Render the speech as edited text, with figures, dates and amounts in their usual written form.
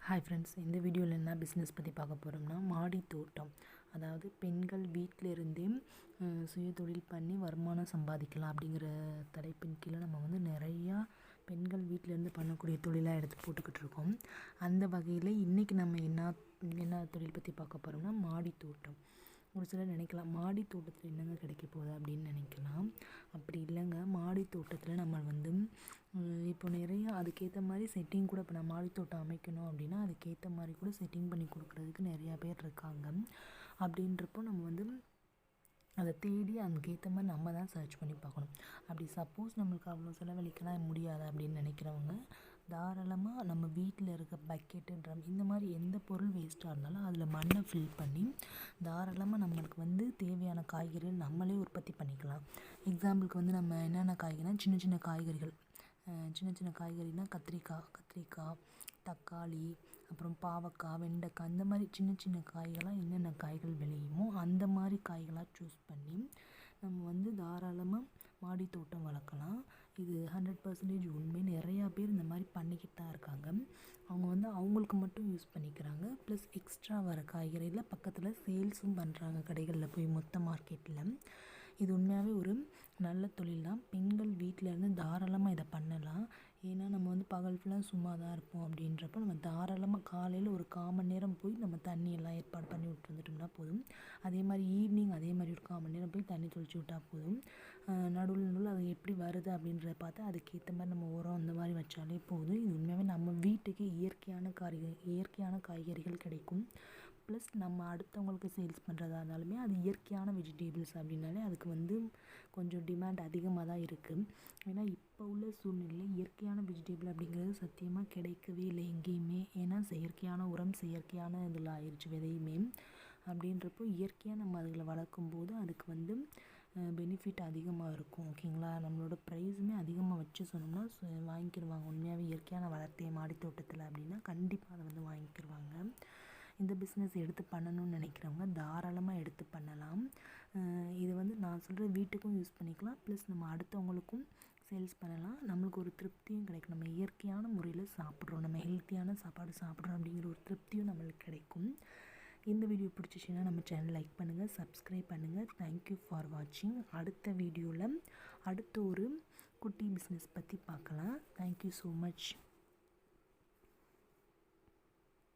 Hi friends, இந்த வீடியோவில் என்ன பிஸ்னஸ் பற்றி பார்க்க போகிறோம்னா மாடி தோட்டம். அதாவது பெண்கள் வீட்டில் இருந்தே சுய தொழில் பண்ணி வருமானம் சம்பாதிக்கலாம் அப்படிங்கிற தலைப்பின் கீழே நம்ம வந்து நிறையா பெண்கள் வீட்டிலேருந்து பண்ணக்கூடிய தொழிலாக எடுத்து போட்டுக்கிட்டு இருக்கோம். அந்த வகையில் இன்றைக்கி நம்ம என்ன தொழில் பற்றி பார்க்க போகிறோம்னா மாடி தோட்டம். ஒரு சிலர் நினைக்கலாம், மாடி தோட்டத்தில் என்னங்க கிடைக்க போகுது அப்படின்னு நினைக்கலாம். அப்படி இல்லைங்க. மாடி தோட்டத்தில் நம்ம வந்து இப்போ நிறையா அதுக்கேற்ற மாதிரி செட்டிங் கூட, இப்போ நான் மாடி தோட்டம் அமைக்கணும் அப்படின்னா அதுக்கேற்ற மாதிரி கூட செட்டிங் பண்ணி கொடுக்குறதுக்கு நிறையா பேர் இருக்காங்க. அப்படின்றப்போ நம்ம வந்து அதை தேடி அதுக்கேற்ற மாதிரி நம்ம தான் சர்ச் பண்ணி பார்க்கணும். அப்படி சப்போஸ் நம்மளுக்கு அவ்வளோ செலவழிக்கலாம் முடியாது அப்படின்னு நினைக்கிறவங்க தாராளமாக நம்ம வீட்டில் இருக்க பக்கெட்டு, ட்ரம், இந்த மாதிரி எந்த பொருள் வேஸ்ட்டாக இருந்தாலும் அதில் மண்ணை ஃபில் பண்ணி தாராளமாக நம்மளுக்கு வந்து தேவையான காய்கறிகள் நம்மளே உற்பத்தி பண்ணிக்கலாம். எக்ஸாம்பிளுக்கு வந்து நம்ம என்னென்ன காய்கறினா சின்ன சின்ன காய்கறினால் கத்திரிக்காய், தக்காளி, அப்புறம் பாவக்காய், வெண்டைக்காய், இந்த மாதிரி சின்ன காய்களாக என்னென்ன காய்கள் விளையுமோ அந்த மாதிரி காய்களாக சூஸ் பண்ணி நம்ம வந்து தாராளமாக மாடி தோட்டம் வளர்க்கலாம். இது 100% உண்மை. நிறையா பேர் இந்த மாதிரி பண்ணிக்கிட்டு தான் இருக்காங்க. அவங்க வந்து அவங்களுக்கு மட்டும் யூஸ் பண்ணிக்கிறாங்க. ப்ளஸ் எக்ஸ்ட்ரா வர காய்கறியில் பக்கத்தில் சேல்ஸும் பண்ணுறாங்க கடைகளில் போய் மொத்த மார்க்கெட்டில். இது உண்மையாகவே ஒரு நல்ல தொழில் தான். பெண்கள் வீட்டில் இருந்து தாராளமாக இதை பண்ணலாம். ஏன்னா நம்ம வந்து பகல் ஃபுல்லாக சும்மா தான் இருப்போம். அப்படின்றப்போ நம்ம தாராளமாக காலையில் ஒரு 1/4 மணி நேரம் போய் நம்ம தண்ணியெல்லாம் ஏற்பாடு பண்ணி விட்டு வந்துட்டோம்னா போதும். அதே மாதிரி ஈவினிங் அதே மாதிரி ஒரு 1/4 மணி நேரம் போய் தண்ணி தெளிச்சு விட்டால் போதும். நடுவில் அது எப்படி வருது அப்படின்றத பார்த்து அதுக்கேற்ற மாதிரி நம்ம உரம் அந்த மாதிரி வச்சாலே போதும். இது உண்மையாகவே நம்ம வீட்டுக்கு இயற்கையான காய்கறிகள் கிடைக்கும். ப்ளஸ் நம்ம அடுத்தவங்களுக்கு சேல்ஸ் பண்ணுறதா இருந்தாலுமே அது இயற்கையான வெஜிடபிள்ஸ் அப்படின்னாலே அதுக்கு வந்து கொஞ்சம் டிமாண்ட் அதிகமாக தான் இருக்குது. ஏன்னா இப்போ உள்ள சூழ்நிலையில் இயற்கையான வெஜிடபிள் அப்படிங்கிறது சத்தியமாக கிடைக்கவே இல்லை எங்கேயுமே. ஏன்னா செயற்கையான உரம், செயற்கையான இதில் ஆயிடுச்சு விதையுமே. அப்படின்றப்போ இயற்கையாக நம்ம அதில் வளர்க்கும் போது அதுக்கு வந்து பெனிஃபிட் அதிகமாக இருக்கும். ஓகேங்களா? நம்மளோட ப்ரைஸுமே அதிகமாக வச்சு சொன்னோம்னா வாங்கிக்கிடுவாங்க. உண்மையாகவே இயற்கையான வளர்த்தே மாடி தோட்டத்தில் அப்படின்னா கண்டிப்பாக அதை வந்து வாங்கிக்கிடுவாங்க. இந்த பிஸ்னஸ் எடுத்து பண்ணணும்னு நினைக்கிறவங்க தாராளமாக எடுத்து பண்ணலாம். இது வந்து நான் சொல்கிற வீட்டுக்கும் யூஸ் பண்ணிக்கலாம். ப்ளஸ் நம்ம அடுத்தவங்களுக்கும் சேல்ஸ் பண்ணலாம். நம்மளுக்கு ஒரு திருப்தியும் கிடைக்கும். நம்ம இயற்கையான முறையில் சாப்பிட்றோம், நம்ம ஹெல்த்தியான சாப்பாடு சாப்பிட்றோம் அப்படிங்கிற ஒரு திருப்தியும் நம்மளுக்கு கிடைக்கும். இந்த வீடியோ பிடிச்சிச்சின்னா நம்ம சேனல் லைக் பண்ணுங்கள், சப்ஸ்கிரைப் பண்ணுங்கள். தேங்க்யூ ஃபார் வாட்சிங். அடுத்த வீடியோவில் அடுத்த ஒரு குட்டி பிஸ்னஸ் பற்றி பார்க்கலாம். Thank you so much.